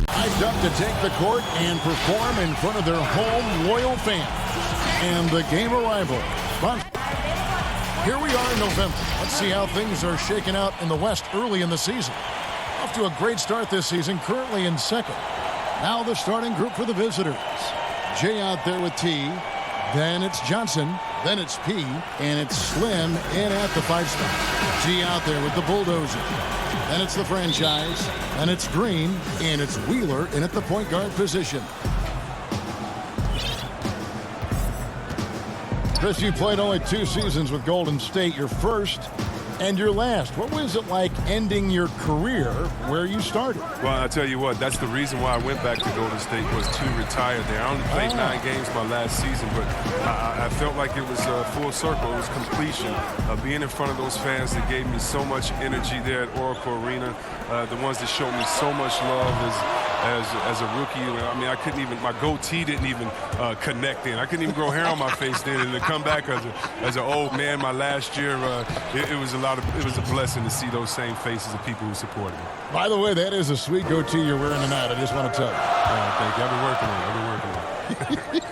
Hyped up to take the court and perform in front of their home loyal fans and the game arrival. But here we are in November. Let's see how things are shaking out in the West early in the season. Off to a great start this season, currently in second. Now the starting group for the visitors. Jay out there with T. Then it's Johnson. Then it's P. And it's Slim in at the 5 spot. G out there with the bulldozer. Then it's the franchise. Then it's Green. And it's Wheeler in at the point guard position. Chris, you played only 2 seasons with Golden State. Your first and your last. What was it like ending your career where you started? Well, I tell you what, that's the reason why I went back to Golden State, was to retire there. I only played 9 games my last season, but I felt like it was full circle. It was completion. Being in front of those fans that gave me so much energy there at Oracle Arena, the ones that showed me so much love as a rookie. I mean, I couldn't even, my goatee didn't even connect in. I couldn't even grow hair on my face then, and to come back as an old man my last year, it was a blessing to see those same faces of people who supported me. By the way, that is a sweet goatee you're wearing tonight. I just want to tell you. Thank you. I've been working on it.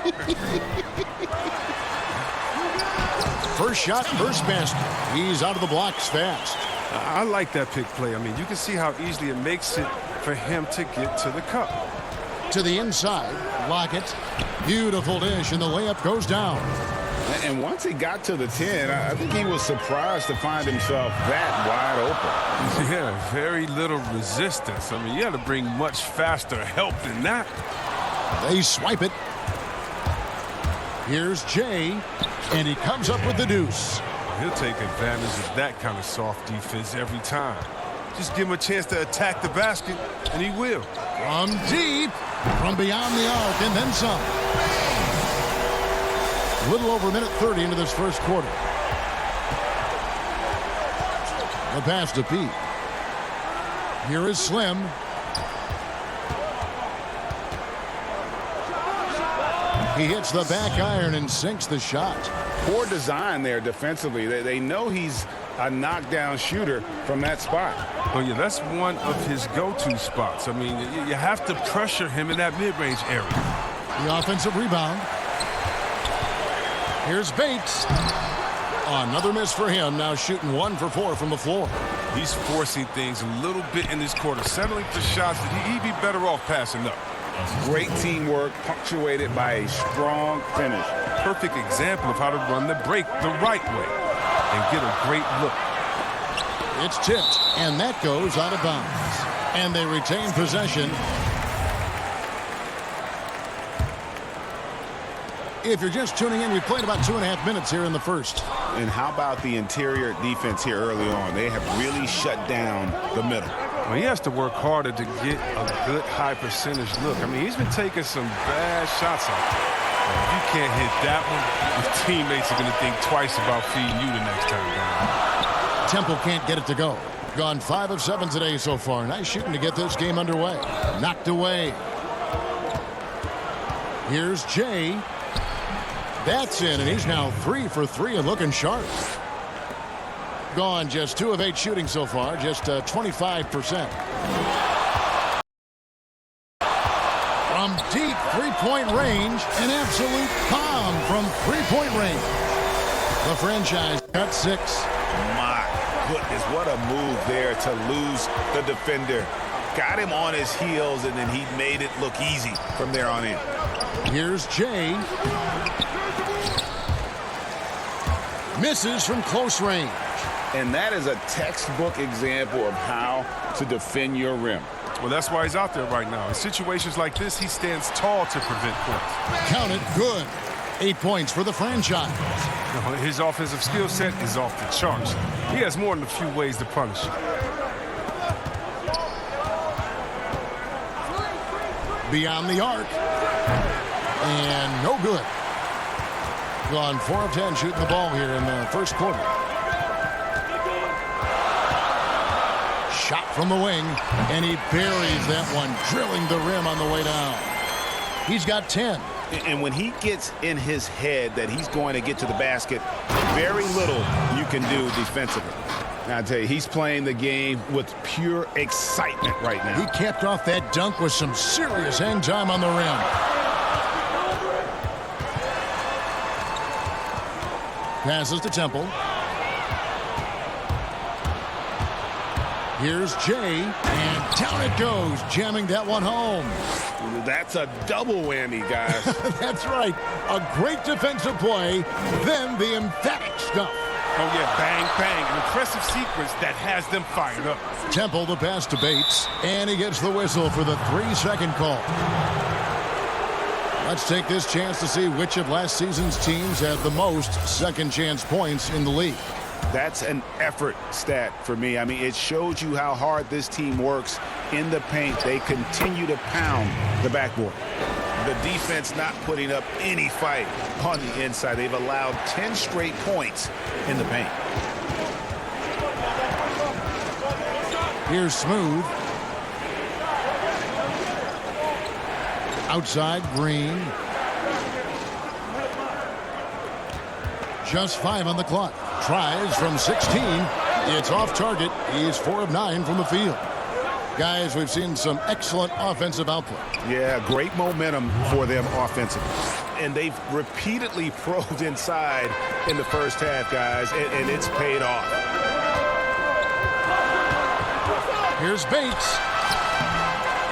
First shot, first basket. He's out of the blocks fast. I like that pick play. I mean, you can see how easily it makes it for him to get to the cup. To the inside, Lockett. Beautiful dish, and the layup goes down. And once he got to the 10, I think he was surprised to find himself that wide open. Yeah, very little resistance. I mean, you got to bring much faster help than that. They swipe it. Here's Jay, and he comes up with the deuce. He'll take advantage of that kind of soft defense every time. Just give him a chance to attack the basket, and he will. From deep, from beyond the arc, and then some. A little over a minute 30 into this first quarter. The pass to Pete. Here is Slim. He hits the back iron and sinks the shot. Poor design there defensively. They know he's a knockdown shooter from that spot. Oh, yeah, that's one of his go-to spots. I mean, you have to pressure him in that mid-range area. The offensive rebound. Here's Bates. Another miss for him. Now shooting 1 for 4 from the floor. He's forcing things a little bit in this quarter, settling for shots that he'd be better off passing up. Great teamwork, punctuated by a strong finish. Perfect example of how to run the break the right way and get a great look. It's tipped, and that goes out of bounds. And they retain possession. If you're just tuning in, we played about 2.5 minutes here in the first. And how about the interior defense here early on? They have really shut down the middle. Well, he has to work harder to get a good high percentage look. I mean, he's been taking some bad shots out there. If you can't hit that one, your teammates are going to think twice about feeding you the next time down. Temple can't get it to go. Gone 5 of 7 today so far. Nice shooting to get this game underway. Knocked away. Here's Jay. That's in, and he's now 3 for 3 and looking sharp. Gone just 2 of 8 shooting so far, just 25%. From deep three-point range, an absolute bomb from three-point range. The franchise cut 6. My goodness, what a move there to lose the defender. Got him on his heels, and then he made it look easy from there on in. Here's Jay. Misses from close range. And that is a textbook example of how to defend your rim. Well, that's why he's out there right now. In situations like this, he stands tall to prevent points. Count it, good. 8 points for the franchise. His offensive skill set is off the charts. He has more than a few ways to punish you. Beyond the arc. And no good. Gone 4 of 10 shooting the ball here in the first quarter. Shot from the wing, and he buries that one, drilling the rim on the way down. He's got 10. And when he gets in his head that he's going to get to the basket, very little you can do defensively. Now, I tell you, he's playing the game with pure excitement right now. He capped off that dunk with some serious hang time on the rim. Passes to Temple. Here's Jay, and down it goes, jamming that one home. That's a double whammy, guys. That's right. A great defensive play, then the emphatic stuff. Oh, yeah, bang, bang. An impressive sequence that has them fired up. Temple the pass to Bates, and he gets the whistle for the 3-second call. Let's take this chance to see which of last season's teams had the most second chance points in the league. That's an effort stat for me. I mean, it shows you how hard this team works in the paint. They continue to pound the backboard. The defense not putting up any fight on the inside. They've allowed 10 straight points in the paint. Here's Smooth. Outside, Green. Just 5 on the clock. Tries from 16. It's off target. He's 4 of 9 from the field. Guys, we've seen some excellent offensive output. Yeah, great momentum for them offensively. And they've repeatedly probed inside in the first half, guys, and it's paid off. Here's Bates.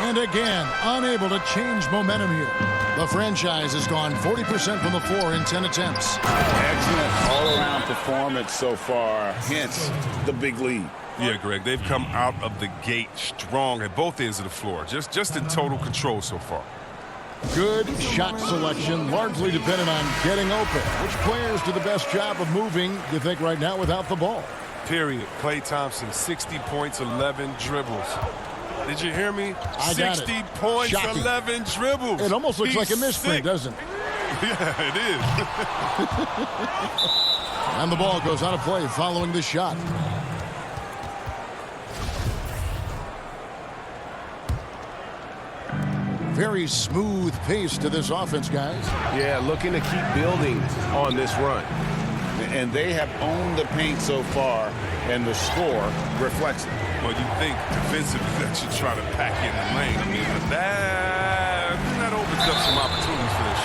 And again, unable to change momentum here. The franchise has gone 40% from the floor in 10 attempts. Excellent all-around performance so far, hence the big lead. Yeah, Greg, they've come out of the gate strong at both ends of the floor. Just in total control so far. Good shot selection, largely dependent on getting open. Which players do the best job of moving, you think, right now without the ball? Period. Klay Thompson, 60 points, 11 dribbles. Did you hear me? I got 60 it. points, Shocking. 11 dribbles. It almost looks He's like a misprint, sick. doesn't it? Yeah, it is. And the ball goes out of play following the shot. Very smooth pace to this offense, guys. Yeah, looking to keep building on this run. And they have owned the paint so far, and the score reflects it. Well, you think defensively that you try to pack in the lane. I mean, but that opens up some opportunities for their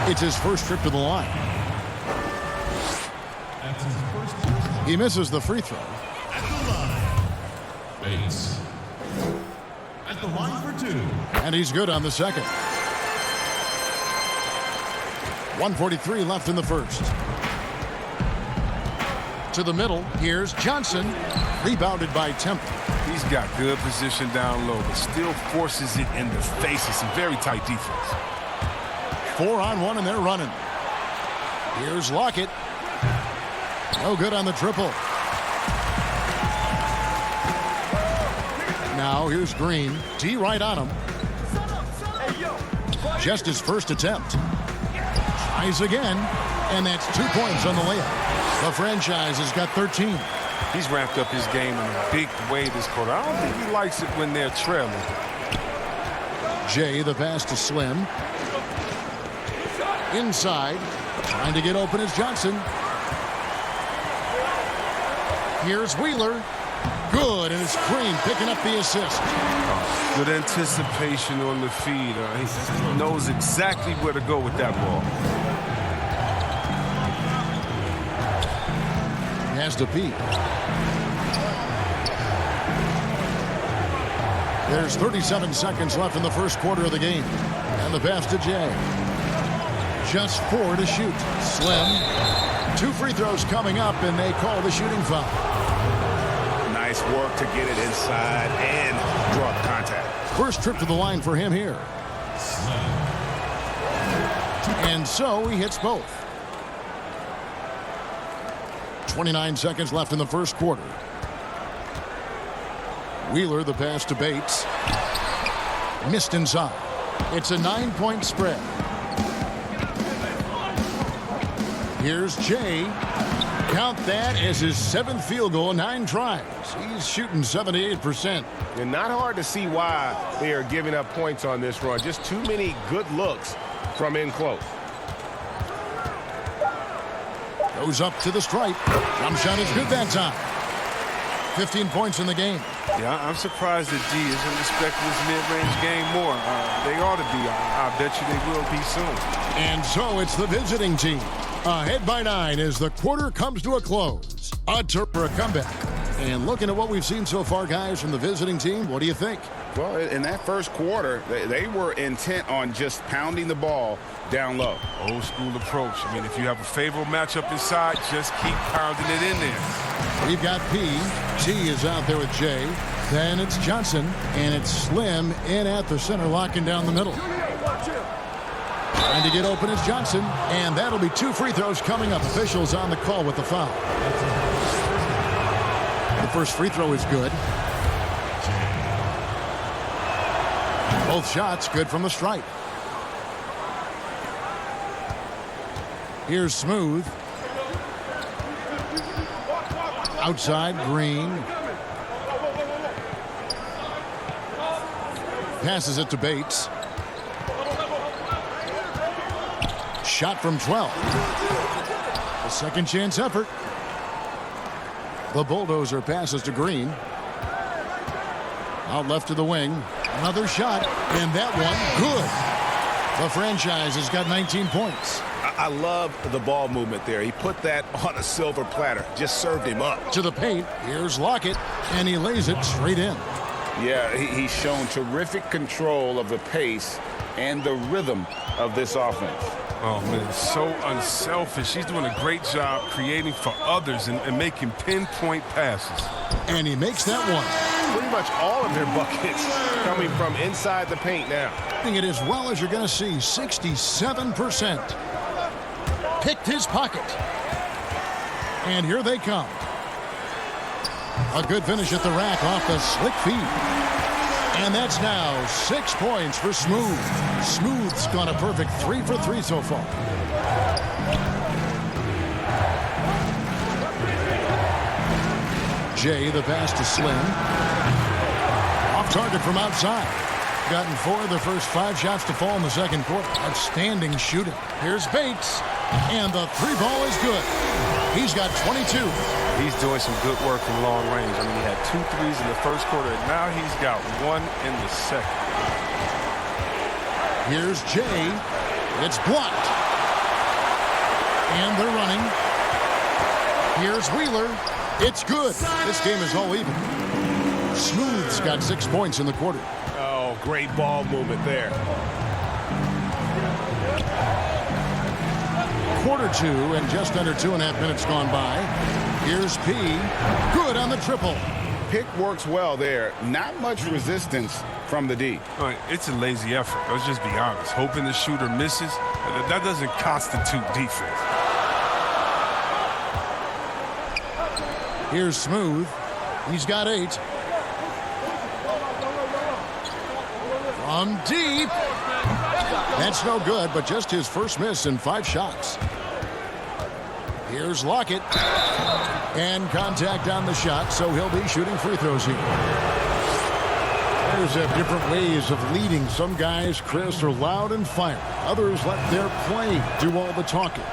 shooting. It's his first trip to the line. He misses the free throw. At the line, Bates. At the line for 2. And he's good on the second. 1:43 left in the first. To the middle, here's Johnson. Rebounded by Temple. He's got good position down low, but still forces it in the face of some very tight defense. 4-on-1, and they're running. Here's Lockett. No good on the triple. Now here's Green. D right on him. Just his first attempt. Tries again, and that's 2 points on the layup. The franchise has got 13. He's ramped up his game in a big way this quarter. I don't think he likes it when they're trailing. Jay, the pass to Slim. Inside, trying to get open is Johnson. Here's Wheeler. Good, and it's Green picking up the assist. Good anticipation on the feed. He knows exactly where to go with that ball. Has to Pete. There's 37 seconds left in the first quarter of the game. And the pass to Jay. Just 4 to shoot. Slim. 2 free throws coming up, and they call the shooting foul. Nice work to get it inside and draw the contact. First trip to the line for him here. And so he hits both. 29 seconds left in the first quarter. Wheeler, the pass to Bates. Missed inside. It's a 9-point spread. Here's Jay. Count that as his 7th field goal in 9 tries. He's shooting 78%. And not hard to see why they are giving up points on this run. Just too many good looks from in close. Goes up to the stripe. Jump shot is good that time. 15 points in the game. Yeah, I'm surprised that D isn't respecting this mid-range game more. They ought to be. I bet you they will be soon. And so it's the visiting team. Ahead by 9 as the quarter comes to a close. A turn for a comeback. And looking at what we've seen so far, guys, from the visiting team, what do you think? Well, in that first quarter, they were intent on just pounding the ball down low. Old school approach. I mean, if you have a favorable matchup inside, just keep pounding it in there. We've got P. T is out there with J. Then it's Johnson, and it's Slim in at the center, locking down the middle. Trying to get open is Johnson, and that'll be 2 free throws coming up. Officials on the call with the foul. The first free throw is good. Both shots good from the stripe. Here's Smooth. Outside, Green. Passes it to Bates. Shot from 12. A second chance effort. The bulldozer passes to Green. Out left to the wing. Another shot, and that one good. The franchise has got 19 points. I love the ball movement there. He put that on a silver platter. Just served him up. To the paint. Here's Lockett, and he lays it straight in. Yeah, he's shown terrific control of the pace and the rhythm of this offense. Oh, man, so unselfish. He's doing a great job creating for others and making pinpoint passes. And he makes that one. Pretty much all of their buckets coming from inside the paint now. Hitting it as well as you're going to see, 67%. Picked his pocket. And here they come. A good finish at the rack off the slick feed. And that's now 6 points for Smooth. Smooth's gone a perfect 3 for 3 so far. Jay, the pass to Slim. Off target from outside. Gotten 4 of the first 5 shots to fall in the second quarter. Outstanding shooting. Here's Bates. And the 3-ball is good. He's got 22. He's doing some good work from long range. I mean, he had 2 threes in the first quarter, and now he's got 1 in the second. Here's Jay. It's blocked. And they're running. Here's Wheeler. It's good. This game is all even. Smooth's got 6 points in the quarter. Oh, great ball movement there. Quarter 2 and just under 2.5 minutes gone by. Here's P. Good on the triple. Pick works well there. Not much resistance from the D. It's a lazy effort. Let's just be honest. Hoping the shooter misses, that doesn't constitute defense. Here's Smooth. He's got 8. From deep. That's no good, but just his first miss in 5 shots. Here's Lockett. And contact on the shot, so he'll be shooting free throws here. There's different ways of leading. Some guys, Chris, are loud and fire. Others let their play do all the talking.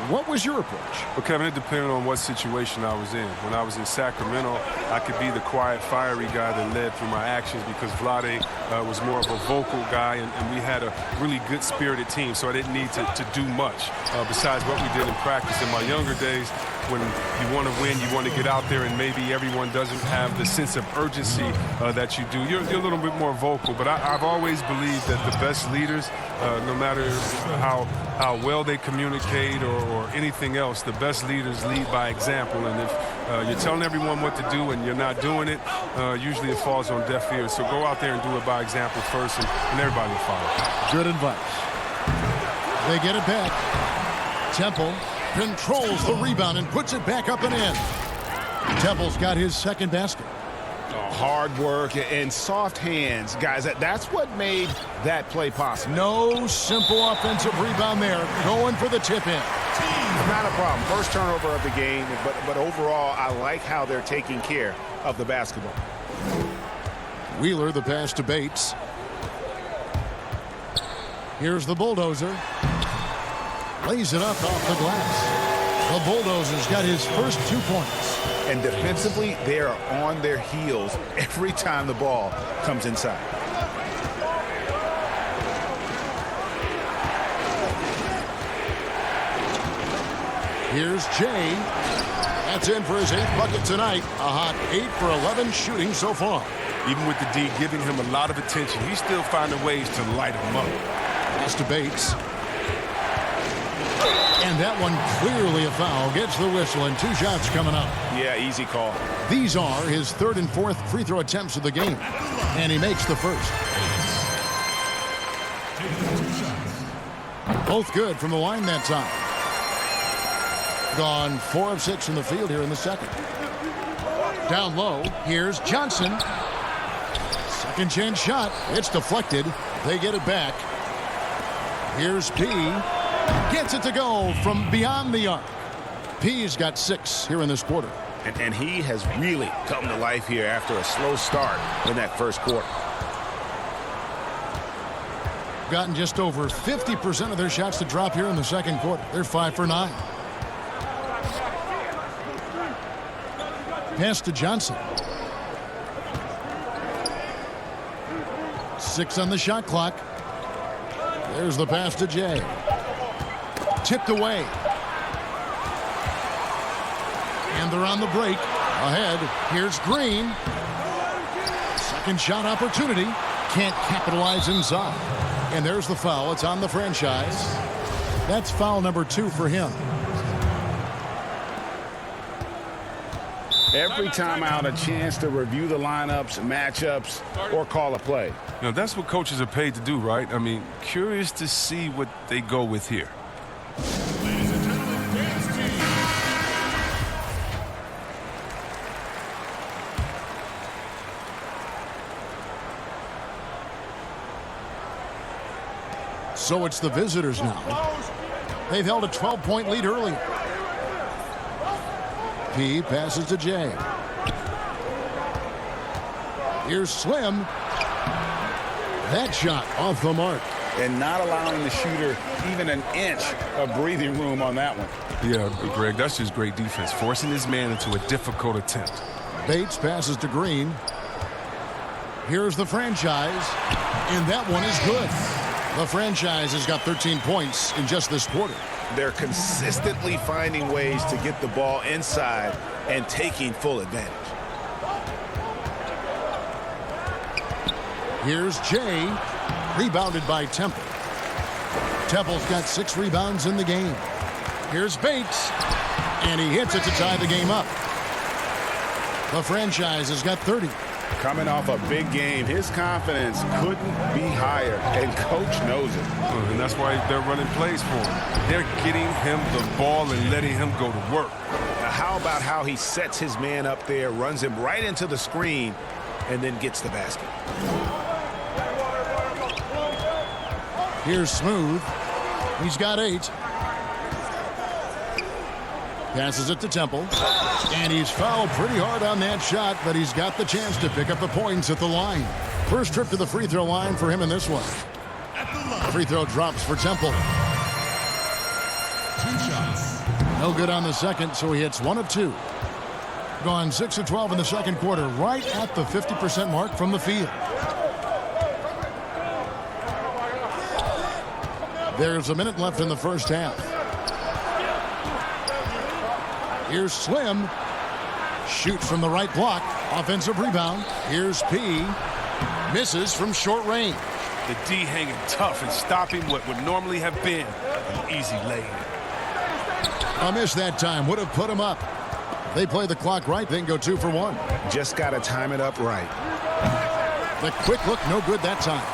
What was your approach? Well, Kevin, it depended on what situation I was in. When I was in Sacramento, I could be the quiet, fiery guy that led through my actions because Vlade was more of a vocal guy, and we had a really good spirited team, so I didn't need to do much besides what we did in practice. In my younger days, when you want to win, you want to get out there, and maybe everyone doesn't have the sense of urgency that you do. You're a little bit more vocal, but I've always believed that the best leaders, no matter how well they communicate or anything else, the best leaders lead by example. And if you're telling everyone what to do and you're not doing it, usually it falls on deaf ears. So go out there and do it by example first, and everybody will follow. Good advice. They get it back. Temple controls the rebound and puts it back up and in. Temple's got his second basket. Hard work and soft hands, guys. That's what made that play possible. No simple offensive rebound there. Going for the tip in. Not a problem. First turnover of the game, but overall, I like how they're taking care of the basketball. Wheeler, the pass to Bates. Here's the bulldozer. Lays it up off the glass. The bulldozer's got his first 2 points. And defensively, they are on their heels every time the ball comes inside. Here's Jay. That's in for his 8th bucket tonight. A hot 8 for 11 shooting so far. Even with the D giving him a lot of attention, he's still finding ways to light him up. Pass to Bates. And that one clearly a foul. Gets the whistle and 2 shots coming up. Yeah, easy call. These are his 3rd and 4th free throw attempts of the game. And he makes the first. Both good from the line that time. Gone 4 of 6 in the field here in the second. Down low, here's Johnson. Second chance shot. It's deflected. They get it back. Here's P. Gets it to go from beyond the arc. P's got 6 here in this quarter. And he has really come to life here after a slow start in that first quarter. Gotten just over 50% of their shots to drop here in the second quarter. They're 5 for 9. Pass to Johnson. 6 on the shot clock. There's the pass to Jay. Tipped away. And they're on the break. Ahead, here's Green. Second shot opportunity. Can't capitalize inside. And there's the foul. It's on the franchise. That's foul number 2 for him. Every time out, a chance to review the lineups, matchups, or call a play. You know, that's what coaches are paid to do, right? I mean, curious to see what they go with here. Ladies and gentlemen, dance team. So it's the visitors now. They've held a 12-point lead earlier. P passes to Jay. Here's Slim. That shot off the mark. And not allowing the shooter even an inch of breathing room on that one. Yeah, Greg, that's just great defense, forcing his man into a difficult attempt. Bates passes to Green. Here's the franchise, and that one is good. The franchise has got 13 points in just this quarter. They're consistently finding ways to get the ball inside and taking full advantage. Here's Jay, rebounded by Temple. Temple's got 6 rebounds in the game. Here's Bates, and he hits it to tie the game up. The franchise has got 30. Coming off a big game, his confidence couldn't be higher, and coach knows it. And that's why they're running plays for him. They're getting him the ball and letting him go to work. Now, how about how he sets his man up there, runs him right into the screen, and then gets the basket. Here's Smooth. He's got 8. Passes it to Temple. And he's fouled pretty hard on that shot, but he's got the chance to pick up the points at the line. First trip to the free throw line for him in this one. Free throw drops for Temple. 2 shots. No good on the second, so he hits 1 of 2. Gone 6 of 12 in the second quarter, right at the 50% mark from the field. There's a minute left in the first half. Here's Slim. Shoots from the right block. Offensive rebound. Here's P. Misses from short range. The D hanging tough and stopping what would normally have been an easy lay-in. A miss that time would have put him up. They play the clock right, then go 2 for 1. Just got to time it up right. The quick look, no good that time.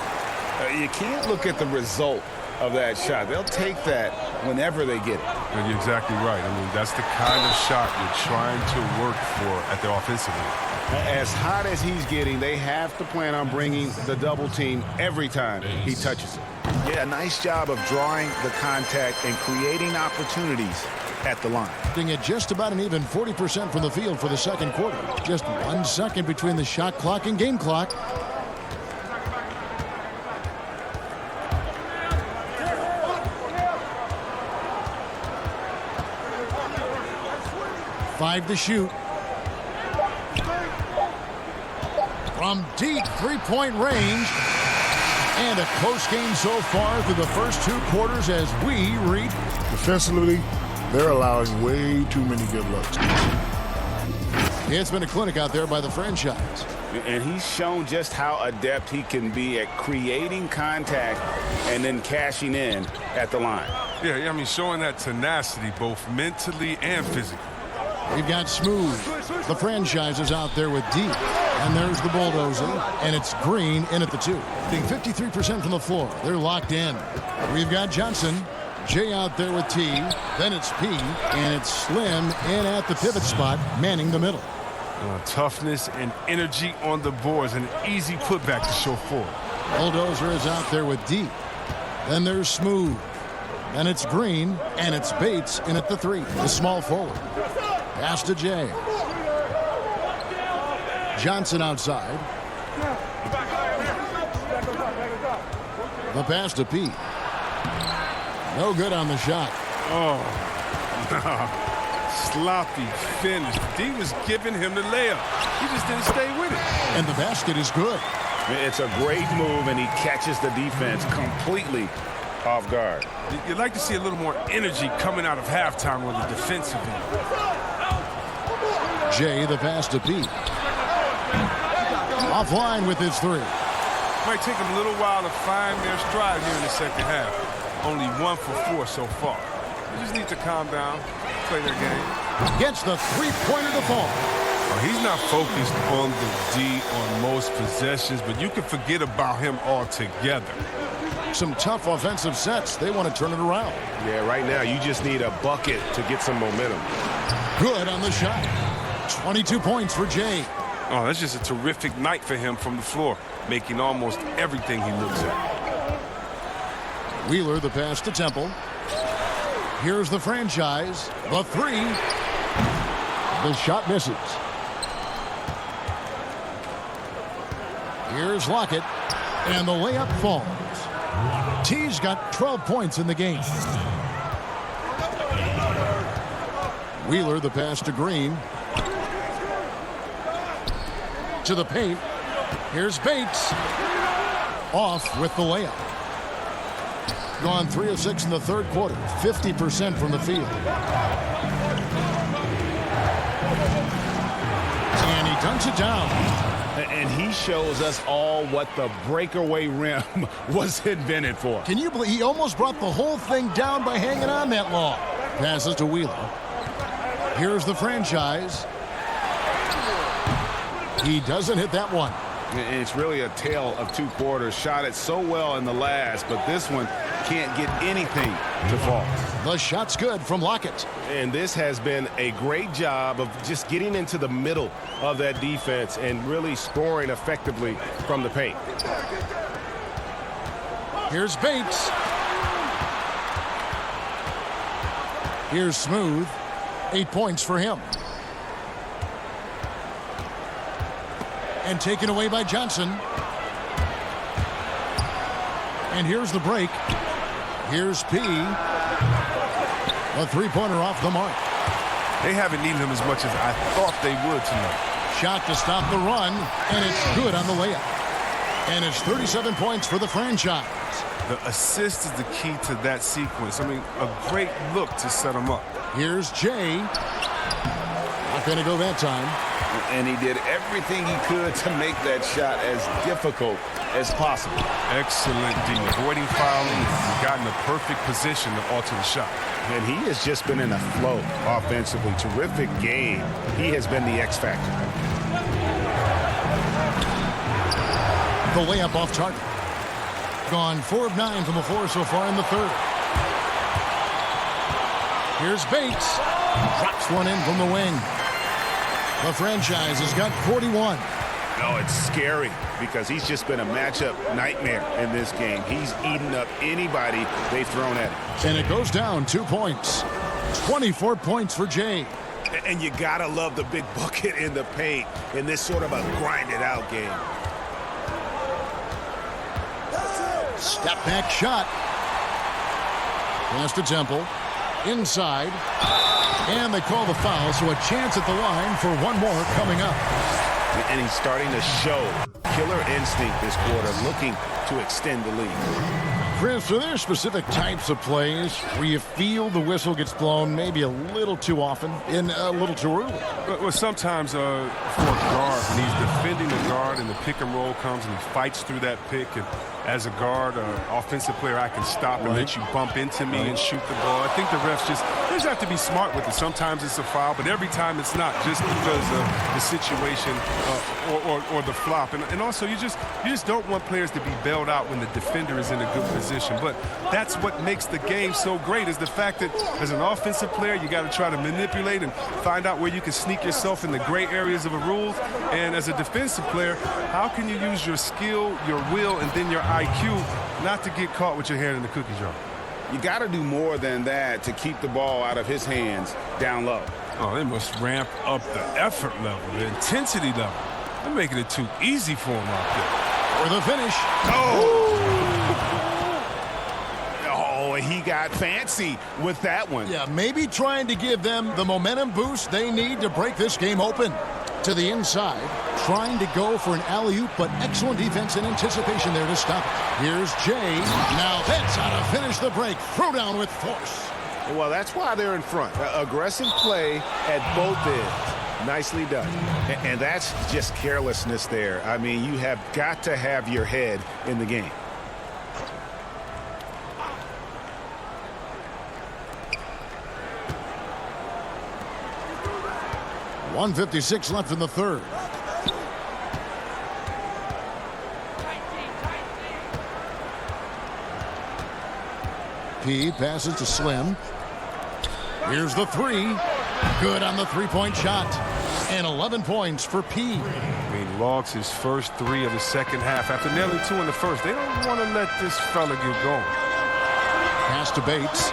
You can't look at the result of that shot. They'll take that whenever they get it. And you're exactly right. I mean, that's the kind of shot you're trying to work for at the offensive end. As hot as he's getting, they have to plan on bringing the double team every time he touches it. Yeah, a nice job of drawing the contact and creating opportunities at the line. At just about an even 40% from the field for the second quarter. Just 1 second between the shot clock and game clock. Five to shoot. From deep three-point range. And a close game so far through the first 2 quarters as we read. Defensively, they're allowing way too many good looks. It's been a clinic out there by the franchise. And he's shown just how adept he can be at creating contact and then cashing in at the line. Yeah, I mean, showing that tenacity both mentally and physically. We've got Smooth. The franchise is out there with deep. And there's the bulldozer. And it's Green in at the 2. Being 53% from the floor. They're locked in. We've got Johnson. J out there with T. Then it's P. And it's Slim in at the pivot spot, manning the middle. Toughness and energy on the boards. An easy putback to show forward. Bulldozer is out there with D. Then there's Smooth. Then it's Green. And it's Bates in at the 3. The small forward. Pass to J. Johnson outside. The pass to P. No good on the shot. Oh, sloppy finish. D was giving him the layup. He just didn't stay with it. And the basket is good. It's a great move, and he catches the defense completely off guard. You'd like to see a little more energy coming out of halftime with the defensive end. J, the pass to P. Offline with his 3. Might take them a little while to find their stride here in the second half. Only 1 for 4 so far. They just need to calm down, play their game. Gets the three-pointer to fall. He's not focused on the D on most possessions, but you can forget about him altogether. Some tough offensive sets. They want to turn it around. Yeah, right now you just need a bucket to get some momentum. Good on the shot. 22 points for Jay. Oh, that's just a terrific night for him from the floor, making almost everything he looks at. Wheeler, the pass to Temple. Here's the franchise. The 3. The shot misses. Here's Lockett. And the layup falls. T's got 12 points in the game. Wheeler, the pass to Green. To the paint. Here's Bates. Off with the layup. Gone 3 of 6 in the third quarter. 50% from the field. And he dunks it down. And he shows us all what the breakaway rim was invented for. Can you believe he almost brought the whole thing down by hanging on that long? Passes to Wheeler. Here's the franchise. He doesn't hit that one. It's really a tale of 2 quarters. Shot it so well in the last, but this one can't get anything to fall. The shot's good from Lockett. And this has been a great job of just getting into the middle of that defense and really scoring effectively from the paint. Here's Bates. Here's Smooth. 8 points for him. And taken away by Johnson. And here's the break. Here's P. A three-pointer off the mark. They haven't needed him as much as I thought they would tonight. Shot to stop the run, and it's good on the layup. And it's 37 points for the franchise. The assist is the key to that sequence. I mean, a great look to set him up. Here's Jay. Not going to go that time. And he did everything he could to make that shot as difficult as possible. Excellent D. Avoiding fouling, he's gotten the perfect position to alter the shot. And he has just been in a flow offensively. Terrific game. He has been the X factor. The layup off target. Gone 4 of 9 from the floor so far in the third. Here's Bates. Drops one in from the wing. The franchise has got 41. Oh, it's scary because he's just been a matchup nightmare in this game. He's eaten up anybody they've thrown at him. And it goes down 2 points. 24 points for Jay. And you got to love the big bucket in the paint in this sort of a grinded-out game. Step back shot. Pass to Temple. Inside. And they call the foul, so a chance at the line for one more coming up. And he's starting to show killer instinct this quarter, looking to extend the lead. Chris, are there specific types of plays where you feel the whistle gets blown maybe a little too often and a little too early? Well, sometimes for a guard, when he's defending the guard and the pick and roll comes and he fights through that pick, and as a guard, offensive player, I can stop and let you bump into me and shoot the ball. I think the refs just have to be smart with it. Sometimes it's a foul, but every time it's not, just because of the situation or the flop. And also, you just don't want players to be bailed out when the defender is in a good position. But that's what makes the game so great, is the fact that as an offensive player, you got to try to manipulate and find out where you can sneak yourself in the gray areas of a rule. And as a defensive player, how can you use your skill, your will, and then your IQ not to get caught with your hand in the cookie jar? You got to do more than that to keep the ball out of his hands down low. Oh, they must ramp up the effort level, the intensity level. They're making it too easy for him out there. For the finish. Oh, he got fancy with that one. Yeah, maybe trying to give them the momentum boost they need to break this game open. To the inside, trying to go for an alley-oop, but excellent defense and anticipation there to stop it. Here's Jay. Now that's how to finish the break. Throw down with force. Well, that's why they're in front. Aggressive play at both ends. Nicely done. And that's just carelessness there. I mean, you have got to have your head in the game. .156 left in the third. P passes to Slim. Here's the three. Good on the three-point shot. And 11 points for P. I mean, logs his first 3 of the second half after nearly 2 in the first. They don't want to let this fella get going. Pass to Bates.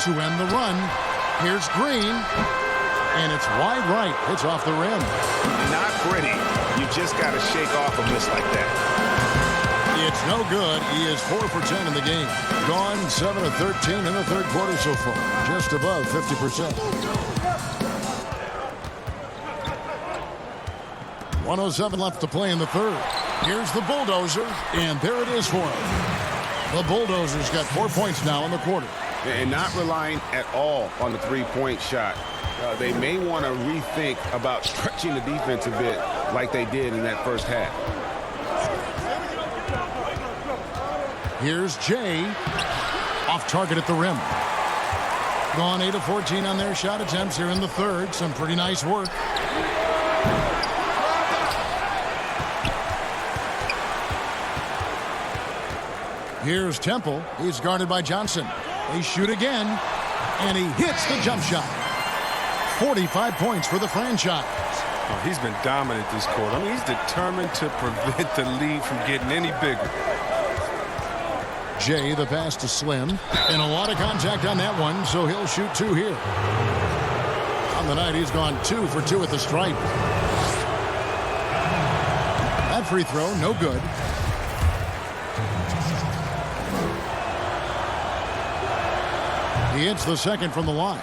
To end the run. Here's Green. And it's wide right. It's off the rim. Not pretty. You just got to shake off a miss like that. It's no good. He is 4 for 10 in the game. Gone 7 of 13 in the third quarter so far. Just above 50%. 1:07 left to play in the third. Here's the bulldozer. And there it is for him. The bulldozer's got 4 points now in the quarter. And not relying at all on the three-point shot. They may want to rethink about stretching the defense a bit like they did in that first half. Here's Jay. Off target at the rim. Gone 8 of 14 on their shot attempts here in the third. Some pretty nice work. Here's Temple. He's guarded by Johnson. They shoot again. And he hits the jump shot. 45 points for the franchise. Oh, he's been dominant this quarter. I mean, he's determined to prevent the lead from getting any bigger. Jay, the pass to Slim. And a lot of contact on that one, so he'll shoot 2 here. On the night, he's gone 2 for 2 at the stripe. That free throw, no good. He hits the second from the line.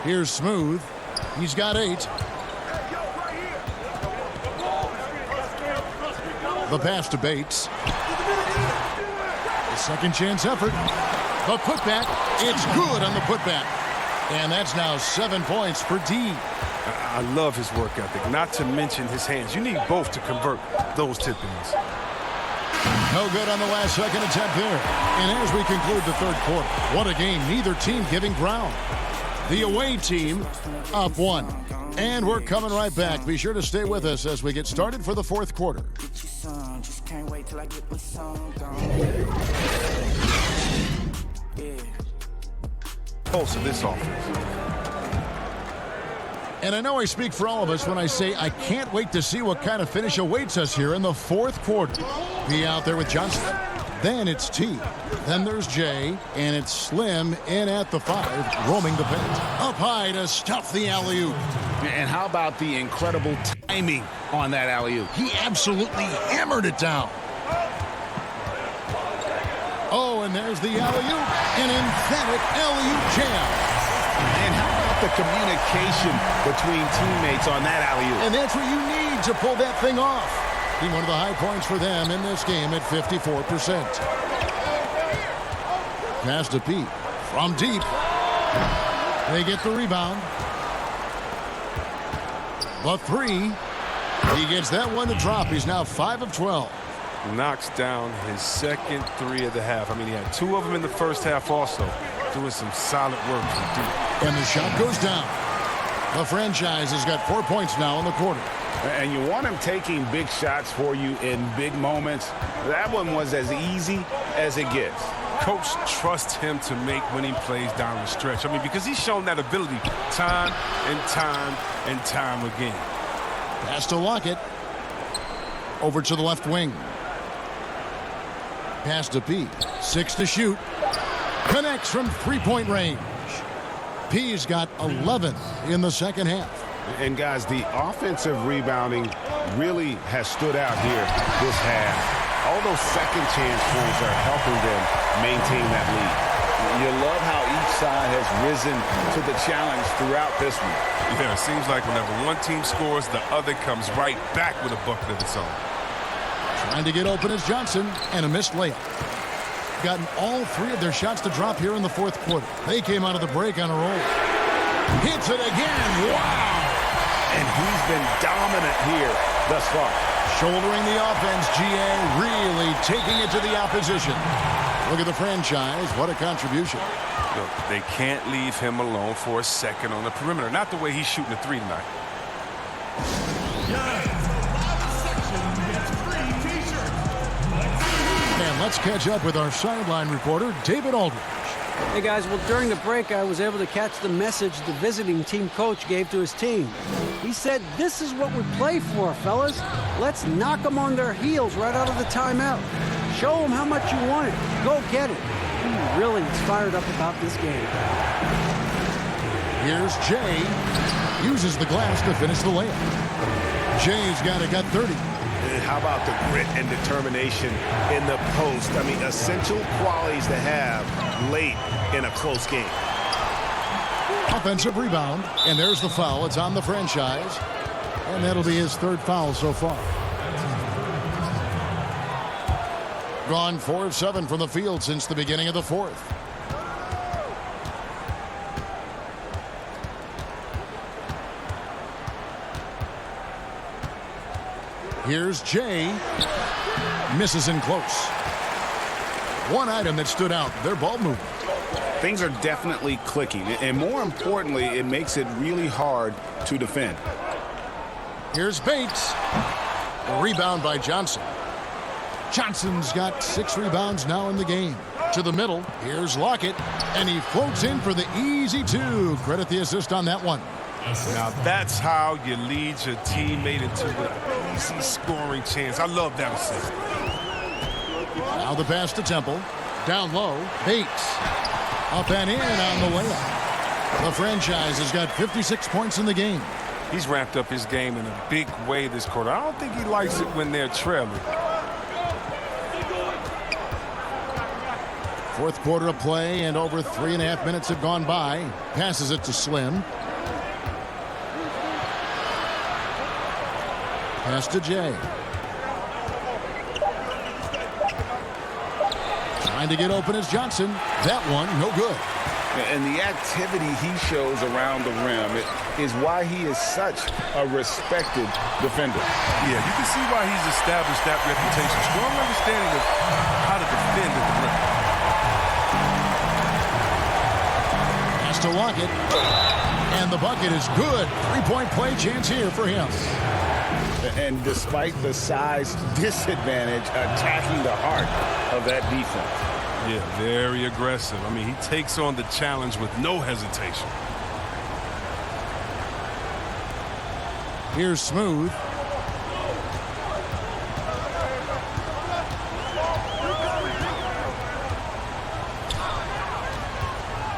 Here's Smooth. He's got 8. The pass to Bates. The second chance effort. The putback. It's good on the putback. And that's now 7 points for D. I love his work ethic, not to mention his hands. You need both to convert those tip-ins. No good on the last second attempt there. And as we conclude the third quarter, what a game. Neither team giving ground. The away team up 1. And we're coming right back. Be sure to stay with us as we get started for the fourth quarter. Pulse of this offense. And I know I speak for all of us when I say I can't wait to see what kind of finish awaits us here in the fourth quarter. Be out there with Johnson. Then it's T. Then there's J. And it's Slim in at the 5, roaming the paint. Up high to stuff the alley-oop. And how about the incredible timing on that alley-oop? He absolutely hammered it down. Oh, and there's the alley-oop. An emphatic alley-oop jam. And how about the communication between teammates on that alley-oop? And that's what you need to pull that thing off. Being one of the high points for them in this game at 54%. Pass to Pete from deep. They get the rebound. The 3. He gets that one to drop. He's now 5 of 12. Knocks down his second 3 of the half. I mean, he had 2 of them in the first half also. Doing some solid work from deep. And the shot goes down. The franchise has got 4 points now in the quarter. And you want him taking big shots for you in big moments. That one was as easy as it gets. Coach trusts him to make winning plays down the stretch. I mean, because he's shown that ability time and time and time again. Pass to Lockett. Over to the left wing. Pass to P. 6 to shoot. Connects from three-point range. P's got 11 in the second half. And guys, the offensive rebounding really has stood out here this half. All those second chance points are helping them maintain that lead. You love how each side has risen to the challenge throughout this one. Yeah, it seems like whenever one team scores, the other comes right back with a bucket of its own. Trying to get open is Johnson, and a missed layup. Gotten all 3 of their shots to drop here in the fourth quarter. They came out of the break on a roll. Hits it again. Wow! And he's been dominant here thus far. Shouldering the offense, GA really taking it to the opposition. Look at the franchise. What a contribution. Look, they can't leave him alone for a second on the perimeter. Not the way he's shooting the 3 tonight. And let's catch up with our sideline reporter, David Aldridge. Hey guys, well during the break I was able to catch the message the visiting team coach gave to his team. He said, "This is what we play for, fellas. Let's knock them on their heels right out of the timeout. Show them how much you want it. Go get it." He really is fired up about this game. Here's Jay. Uses the glass to finish the layup. Jay's got 30. How about the grit and determination in the post? I mean, essential qualities to have late in a close game. Offensive rebound, and there's the foul. It's on the franchise, and that'll be his 3rd foul so far. Gone 4 of 7 from the field since the beginning of the 4th. Here's Jay. Misses in close. One item that stood out, their ball movement. Things are definitely clicking, and more importantly, it makes it really hard to defend. Here's Bates. A rebound by Johnson. Johnson's got 6 rebounds now in the game. To the middle, here's Lockett, and he floats in for the easy 2. Credit the assist on that one. Now that's how you lead your teammate into an easy scoring chance. I love that assist. Now the pass to Temple. Down low, Bates. Up and in on the layup. The franchise has got 56 points in the game. He's ramped up his game in a big way this quarter. I don't think he likes it when they're trailing. Fourth quarter of play, and over 3.5 minutes have gone by. Passes it to Slim. Pass to Jay. Trying to get open is Johnson. That one, no good. And the activity he shows around the rim is why he is such a respected defender. Yeah, you can see why he's established that reputation. Strong understanding of how to defend at the rim. Pass to Lockett. And the bucket is good. 3-point play chance here for him. And despite the size disadvantage, attacking the heart of that defense. Yeah, very aggressive. I mean, he takes on the challenge with no hesitation. Here's Smooth.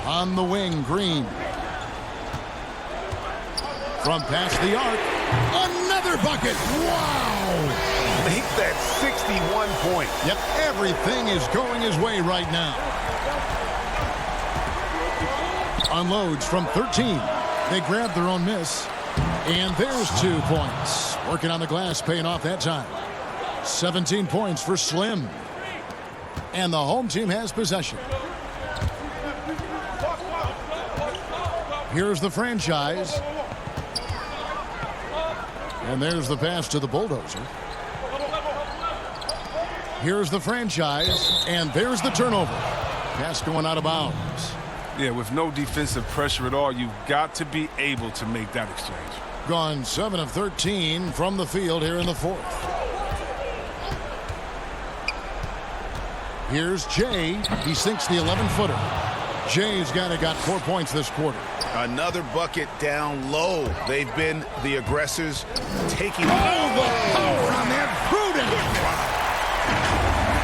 On the wing, Green. From past the arc. Another bucket. Wow. Make that 61 point. Yep, everything is going his way right now. Unloads from 13. They grab their own miss. And there's 2 points. Working on the glass, paying off that time. 17 points for Slim. And the home team has possession. Here's the franchise. And there's the pass to the bulldozer. Here's the franchise. And there's the turnover. Pass going out of bounds. Yeah, with no defensive pressure at all, you've got to be able to make that exchange. Gone 7 of 13 from the field here in the fourth. Here's Jay. He sinks the 11-footer. Jay's got 4 points this quarter. Another bucket down low. They've been the aggressors taking. Oh, the power on that Gruden.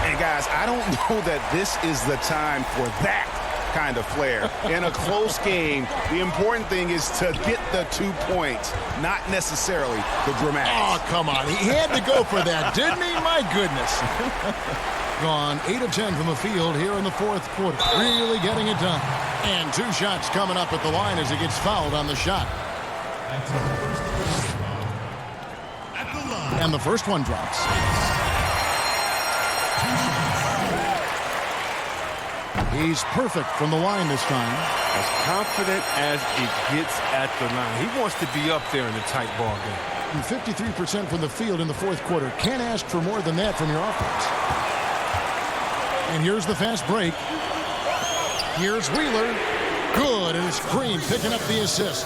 And guys, I don't know that this is the time for that kind of flair. In a close game, the important thing is to get the 2 points, not necessarily the dramatics. Oh, come on. He had to go for that, didn't he? My goodness. Gone 8 of 10 from the field here in the fourth quarter. Really getting it done. And 2 shots coming up at the line as he gets fouled on the shot. And the first one drops. He's perfect from the line this time. As confident as it gets at the line. He wants to be up there in the tight ball game. And 53% from the field in the fourth quarter. Can't ask for more than that from your offense. And here's the fast break. Here's Wheeler. Good, and it's Green picking up the assist.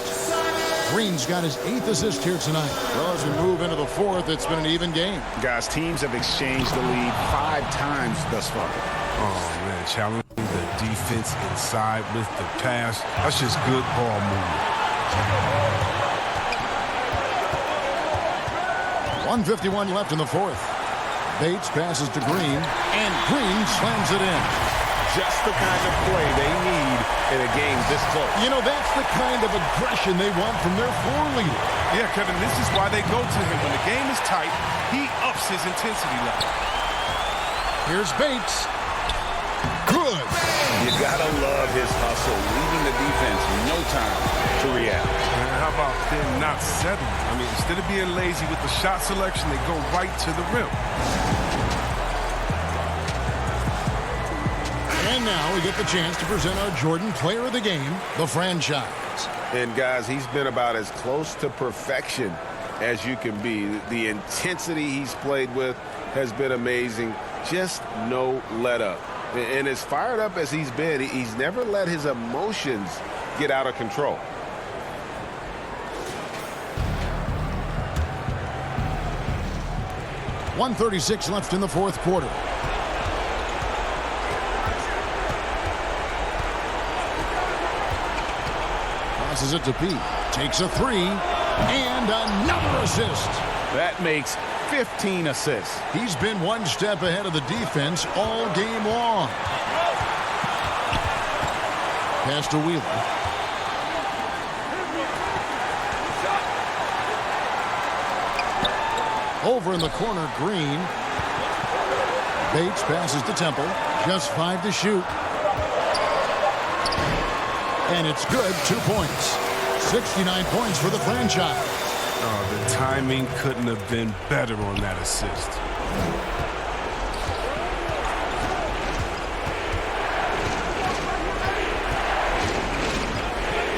Green's got his 8th assist here tonight. Well, as we move into the fourth, it's been an even game. Guys, teams have exchanged the lead 5 times thus far. Oh, man, challenging the defense inside with the pass. That's just good ball movement. 1:51 left in the fourth. Bates passes to Green, and Green slams it in. Just the kind of play they need in a game this close. You know, that's the kind of aggression they want from their floor leader. Yeah, Kevin, this is why they go to him. When the game is tight, he ups his intensity level. Here's Bates. Good. You gotta love his hustle, leaving the defense no time to react. And how about them not settling? I mean, instead of being lazy with the shot selection, they go right to the rim. And now we get the chance to present our Jordan Player of the Game, the franchise. And guys, he's been about as close to perfection as you can be. The intensity he's played with has been amazing. Just no let up. And as fired up as he's been, he's never let his emotions get out of control. .136 left in the fourth quarter. Passes it to Pete. Takes a 3. And another assist. That makes 15 assists. He's been one step ahead of the defense all game long. Pass to Wheeler. Over in the corner, Green. Bates passes to Temple. Just 5 to shoot. And it's good. 2 points. 69 points for the franchise. Oh, the timing couldn't have been better on that assist.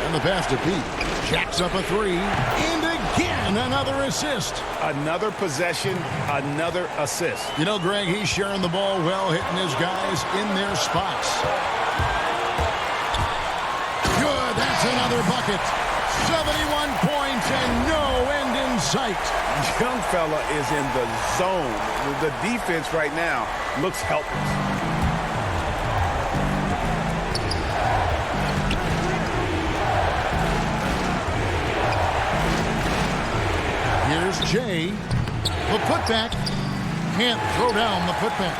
And the pass to Pete. Jacks up a 3. And again, another assist. Another possession, another assist. You know, Greg, he's sharing the ball well, hitting his guys in their spots. Good, that's another bucket. 71 points and no end in sight. Young fella is in the zone. The defense right now looks helpless. Jay. The putback. Can't throw down the putback.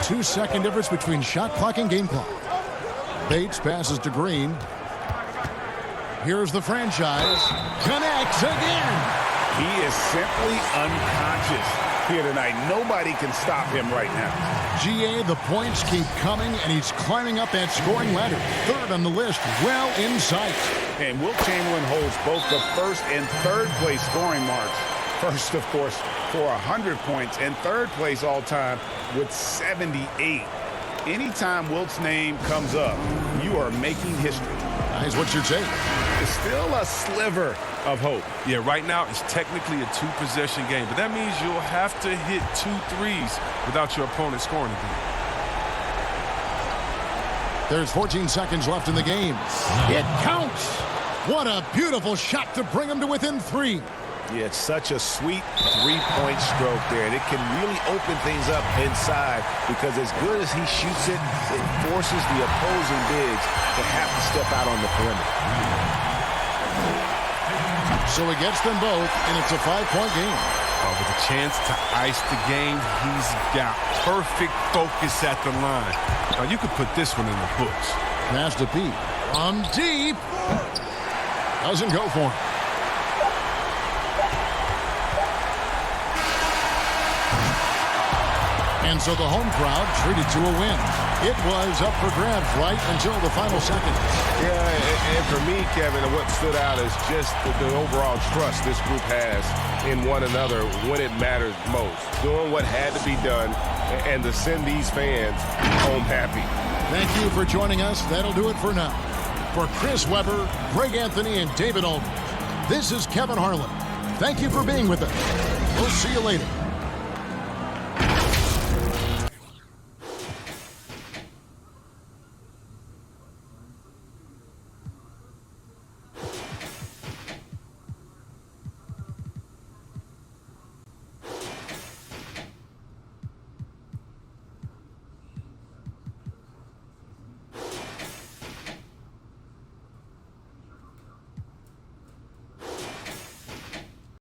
2-second difference between shot clock and game clock. Bates passes to Green. Here's the franchise. Connects again. He is simply unconscious here tonight. Nobody can stop him right now. GA, the points keep coming, and he's climbing up that scoring ladder. Third on the list, well in sight. And Wilt Chamberlain holds both the first and third place scoring marks. First, of course, for 100 points, and third place all time with 78. Anytime Wilt's name comes up, you are making history. Guys, what's your take? It's still a sliver of hope. Yeah, right now it's technically a 2-possession game, but that means you'll have to hit 2 threes without your opponent scoring again. There's 14 seconds left in the game. It counts. What a beautiful shot to bring him to within 3. Yeah, it's such a sweet three-point stroke there, and it can really open things up inside because as good as he shoots it, it forces the opposing bigs to have to step out on the perimeter. So he gets them both, and it's a 5-point game. With a chance to ice the game, he's got perfect focus at the line. Now, you could put this one in the books. Pass to Pete. From deep. Doesn't go for him. And so the home crowd treated to a win. It was up for grabs right until the final seconds. Yeah, and for me, Kevin, what stood out is just the overall trust this group has in one another when it matters most. Doing what had to be done and to send these fans home happy. Thank you for joining us. That'll do it for now. For Chris Webber, Greg Anthony, and David Aldridge, this is Kevin Harlan. Thank you for being with us. We'll see you later.